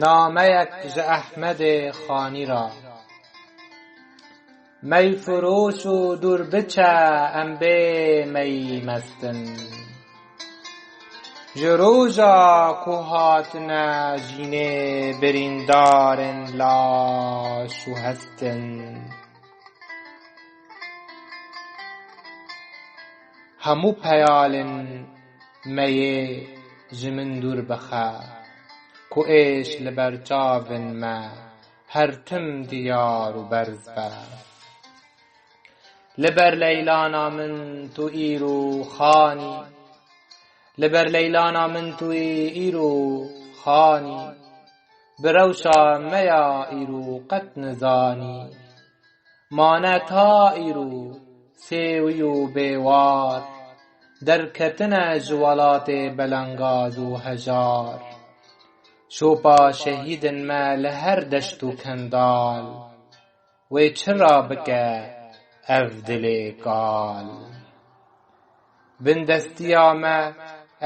نامه‌یک ز احمد خانی را. می فروش و دربچه انبه می مستن، جروجا کو هاتنه ژینێ بریندارن لاش و هستن. هەموو پەیاڵن meyê ji min dûr bixe، ku êş li ber çavên me her tim diyar û berz be. Li ber leylana min tu îro xanî، li ber leylana min tu îro xanî، bi rewşa me ya îro qet nizanî. Mane ta îro sêwî û bêwar، derketine ji welatê belengaz û hejar. Şopa şehîdên me li her deşt û kendal، wê çira bike ev dilê kal. Bindestiya me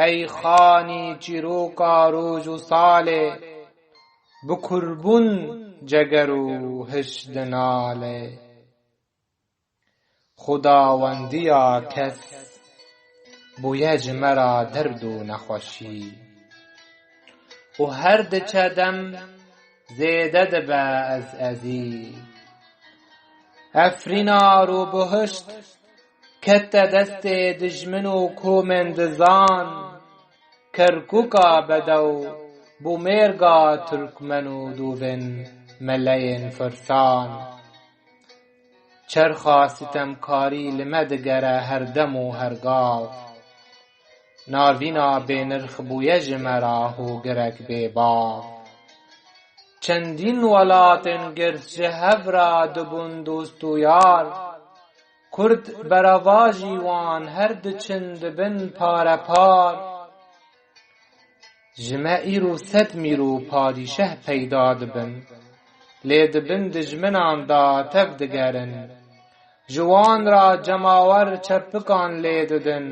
ey xanî çîroka roj û salê، bi kurbûn ceger û hişt dinalê. Xudawendiya kes bûye ji me ra derd û nexweşî، û her diçe dem zêde dibe ez ezî. Efrîna rûbihişt kete destê dijmin û komên dizan، Kerkûka bedew bû mêrga Tirkmen û dûvên meleyên firsan. Çerxa sitemkarî li me digere her dem û her gav، Navîna bênirx bûye ji me ra hogirek bêbav. Çendîn welatên girt ji hev re dibûn dost û yar، Kurd beravajî wan her diçin dibin parepar. Ji me îro sed mîr û padîşeh peyda dibin، lê dibin dijminan da tev digerin. Ji wan re cemawer çepikan lê didin،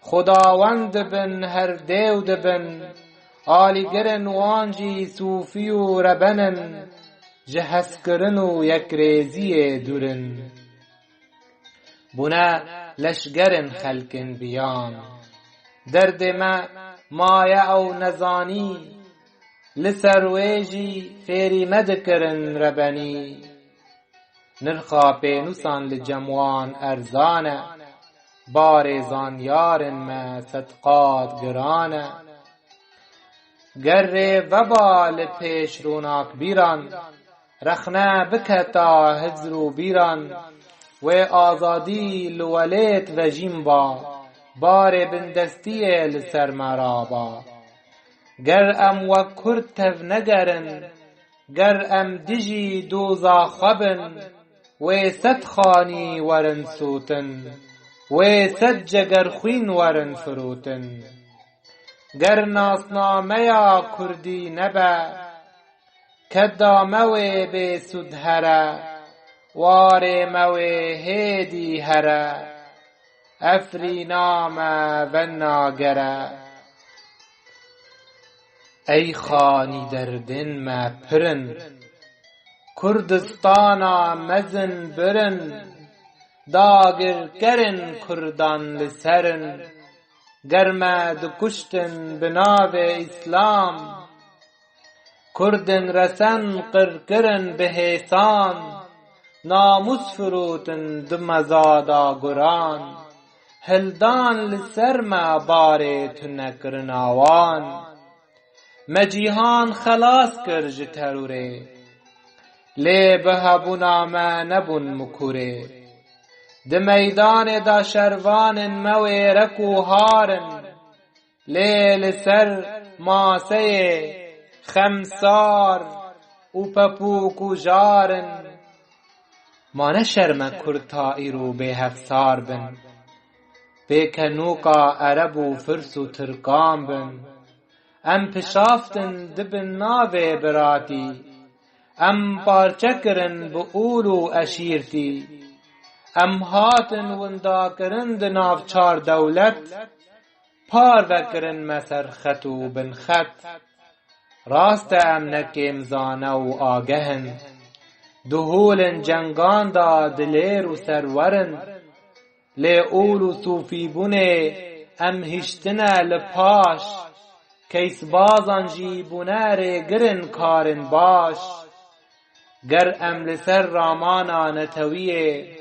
Xudawend dibin her dêw dibin. Alîgirên wan jî sûfî û rebenin، Ji hezkirin û yekrêziyê dûrin. Bûne leşgerên xelkên biyan، derdê me maye ew nezanî. Li ser wê jî fêrî me dikirin rebenî. Nirxa pênûsan li cem wan erzan e، Barê zanyarên me sed qat giran e. Ger rê veba li pêş ronakbîran، Rexne bike ta hicr û bîran. Wê azadî li welêt vejîn ba، Barê bindestiyê li ser me raba. Ger em wek Kurd tev negerin، Ger em dijî doza xwe bin. Wê sed xanî werin sotin، Wê sed cegerxwîn werin firotin. Ger nasnameya Kurdî nebe، Kedda me wê bêsûd here. Warê me wê hêdî here، Efrîna me venagere. Ey xanî derdên me pirin، Kurdistana mezin birin. Dagirkerên Kurdan li serin، Ger me dikuştin bi navê îslam. Kurdên resen qirkirin bi hêsan، Namûs firotin di mezada guran. Hildan li ser me barê tu nekirina wan، Me cîhan xelas kir ji terûrê، Lê bi hebûna me nebûn mikurê. Di meydanê de şervanên me wêrek û harin، Lê li ser maseyê xemsar û pepûk û jarin. Ma ne şerm e Kurd ta îro bêhevsar bin، Pêkenûka Ereb û Firs û Tirkan bin. Em pişaftin dibin navê biratî، Em parçe kirin bi ûl û eşîrtî. Em hatin windakirin di nav çar dewlet، Parvekirin me ser xet û bin xet. راست امنکیم زانه و آگهن دهول جنگان دا دلیر و سرورن لی اول و صوفی بونه ام هشتنه لپاش کیس بازان جی بونه ری گرن کارن باش گر ام لسر رامانا نتویه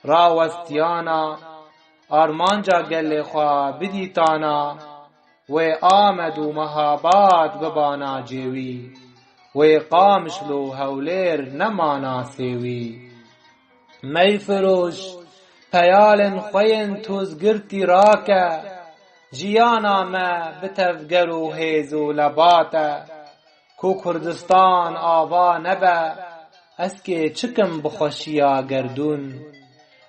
راوستیانا آرمانجا گل خواه بدیتانا و آمد و مهاباد ببانا جیوی و قامشلو هولیر نمانا سیوی می فروش پیال خوین توزگرتی راکه جیانا ما بتفگر و هیز و لباته کو کردستان آوا نبه اسکه چکم بخوشیا گردون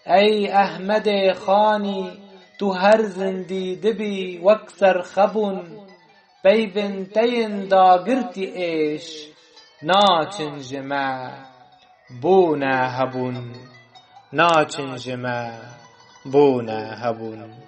ای احمد خانی تو هر زندی دبی وکسر خبون پیونتین داگرتی ایش ناچنجمه بونه هبون ناچنجمه بونه هبون